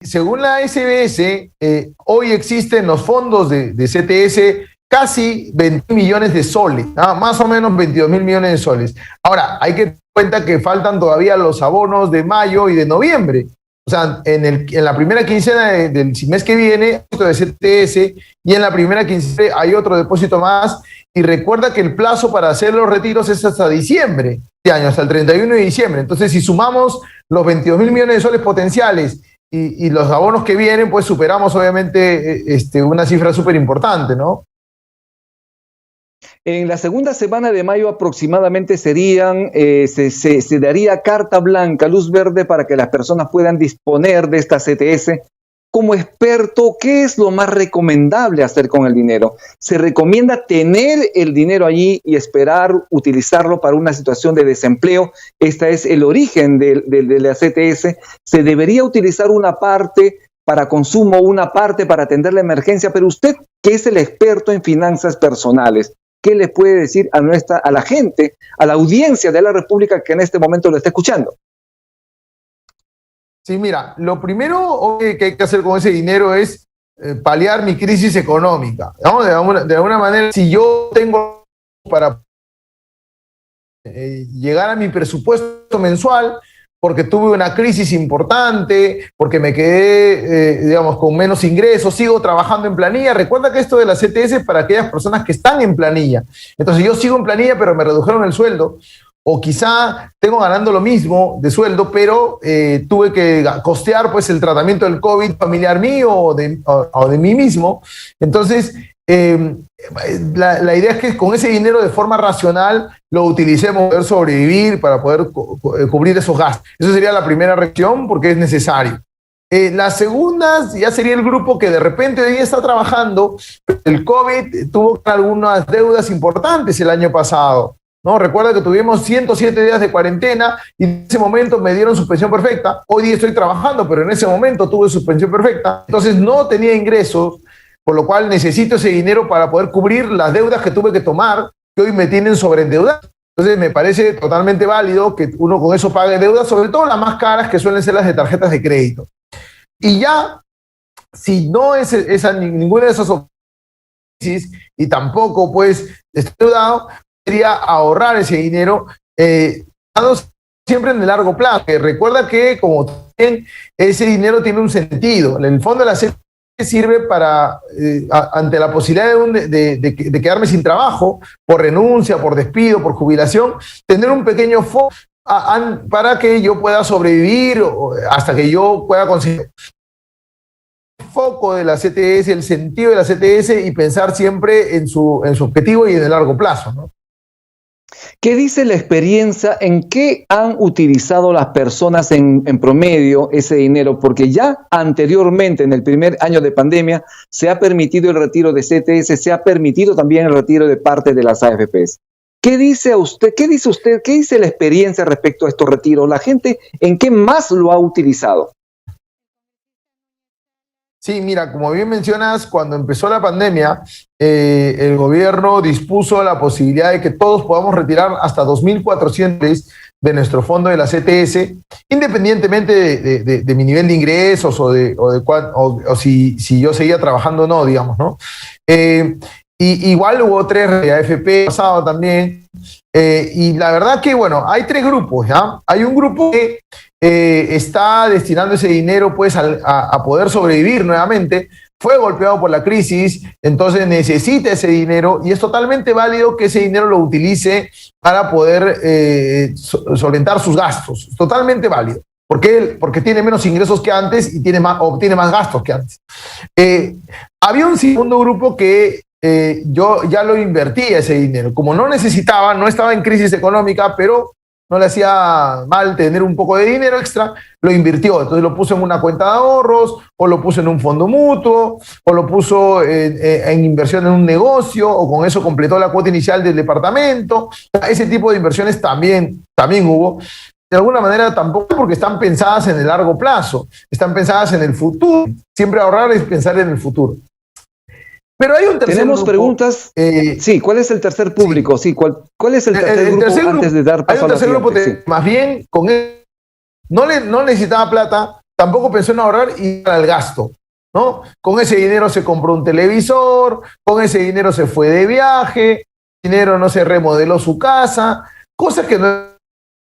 Según la SBS, hoy existen los fondos de CTS casi 20 millones de soles, ¿no? Más o menos 22.000 millones de soles. Ahora, hay que tener en cuenta que faltan todavía los abonos de mayo y de noviembre. O sea, en la primera quincena del mes que viene, de CTS, y en la primera quincena hay otro depósito más. Y recuerda que el plazo para hacer los retiros es hasta diciembre de año, hasta el 31 de diciembre. Entonces, si sumamos los 22.000 millones de soles potenciales y los abonos que vienen, pues superamos obviamente una cifra súper importante, ¿no? En la segunda semana de mayo aproximadamente se daría carta blanca, luz verde para que las personas puedan disponer de esta CTS. Como experto, ¿qué es lo más recomendable hacer con el dinero? ¿Se recomienda tener el dinero allí y esperar utilizarlo para una situación de desempleo? Este es el origen de la CTS. ¿Se debería utilizar una parte para consumo, una parte para atender la emergencia? Pero usted, que es el experto en finanzas personales, ¿qué le puede decir a la gente, a la audiencia de la República que en este momento lo está escuchando? Sí, mira, lo primero que hay que hacer con ese dinero es paliar mi crisis económica, ¿no? De alguna manera, si yo tengo para llegar a mi presupuesto mensual, porque tuve una crisis importante, porque me quedé, digamos, con menos ingresos, sigo trabajando en planilla. Recuerda que esto de la CTS es para aquellas personas que están en planilla. Entonces yo sigo en planilla, pero me redujeron el sueldo. O quizá tengo ganando lo mismo de sueldo, pero tuve que costear pues el tratamiento del COVID familiar mío o de mí mismo. Entonces, la idea es que con ese dinero de forma racional lo utilicemos para poder sobrevivir, para poder cubrir esos gastos. Esa sería la primera reacción porque es necesario. La segunda ya sería el grupo que de repente hoy día está trabajando. El COVID tuvo algunas deudas importantes el año pasado, ¿no? Recuerda que tuvimos 107 días de cuarentena y en ese momento me dieron suspensión perfecta. Hoy día estoy trabajando, pero en ese momento tuve suspensión perfecta. Entonces no tenía ingresos, por lo cual necesito ese dinero para poder cubrir las deudas que tuve que tomar, que hoy me tienen sobreendeudado. Entonces me parece totalmente válido que uno con eso pague deudas, sobre todo las más caras, que suelen ser las de tarjetas de crédito. Y ya, si no es ninguna de esas opciones y tampoco pues estoy endeudado, sería ahorrar ese dinero, siempre en el largo plazo. Recuerda que, como también, ese dinero tiene un sentido. El fondo de la CTS sirve para, ante la posibilidad de quedarme sin trabajo, por renuncia, por despido, por jubilación, tener un pequeño fondo para que yo pueda sobrevivir hasta que yo pueda conseguir el foco de la CTS, el sentido de la CTS y pensar siempre en su objetivo y en el largo plazo, ¿no? ¿Qué dice la experiencia? ¿En qué han utilizado las personas en promedio ese dinero? Porque ya anteriormente, en el primer año de pandemia, se ha permitido el retiro de CTS, se ha permitido también el retiro de parte de las AFPs. ¿Qué dice usted? ¿Qué dice la experiencia respecto a estos retiros? ¿La gente en qué más lo ha utilizado? Sí, mira, como bien mencionas, cuando empezó la pandemia, el gobierno dispuso la posibilidad de que todos podamos retirar hasta 2.400 de nuestro fondo de la CTS, independientemente de mi nivel de ingresos o si yo seguía trabajando o no, digamos, ¿no? Y igual hubo 3 de AFP pasado también. Y la verdad que, bueno, hay 3 grupos, ¿ya? Hay un grupo que está destinando ese dinero pues a poder sobrevivir nuevamente, fue golpeado por la crisis, entonces necesita ese dinero y es totalmente válido que ese dinero lo utilice para poder solventar sus gastos, totalmente válido. ¿Por qué? Porque tiene menos ingresos que antes y obtiene más gastos que antes. Había un segundo grupo que yo ya lo invertía ese dinero. Como no necesitaba, no estaba en crisis económica, pero no le hacía mal tener un poco de dinero extra, lo invirtió. Entonces lo puso en una cuenta de ahorros, o lo puso en un fondo mutuo, o lo puso en inversión en un negocio, o con eso completó la cuota inicial del departamento. Ese tipo de inversiones también hubo. De alguna manera tampoco porque están pensadas en el largo plazo, están pensadas en el futuro. Siempre ahorrar es pensar en el futuro. Pero hay un tercer Tenemos grupo, preguntas. Sí, ¿cuál es el tercer público? Sí, ¿cuál es el tercer grupo antes de dar paso a la siguiente? Hay un tercer grupo, más bien, con él, no necesitaba plata, tampoco pensó en ahorrar y al gasto, ¿no? Con ese dinero se compró un televisor, con ese dinero se fue de viaje, dinero no se remodeló su casa, cosa que no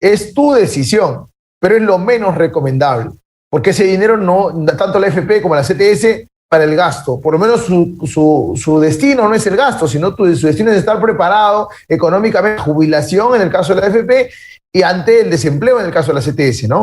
es tu decisión, pero es lo menos recomendable, porque ese dinero no, tanto la AFP como la CTS, para el gasto, por lo menos su destino no es el gasto, sino su destino es estar preparado económicamente, jubilación en el caso de la AFP y ante el desempleo en el caso de la CTS, ¿no?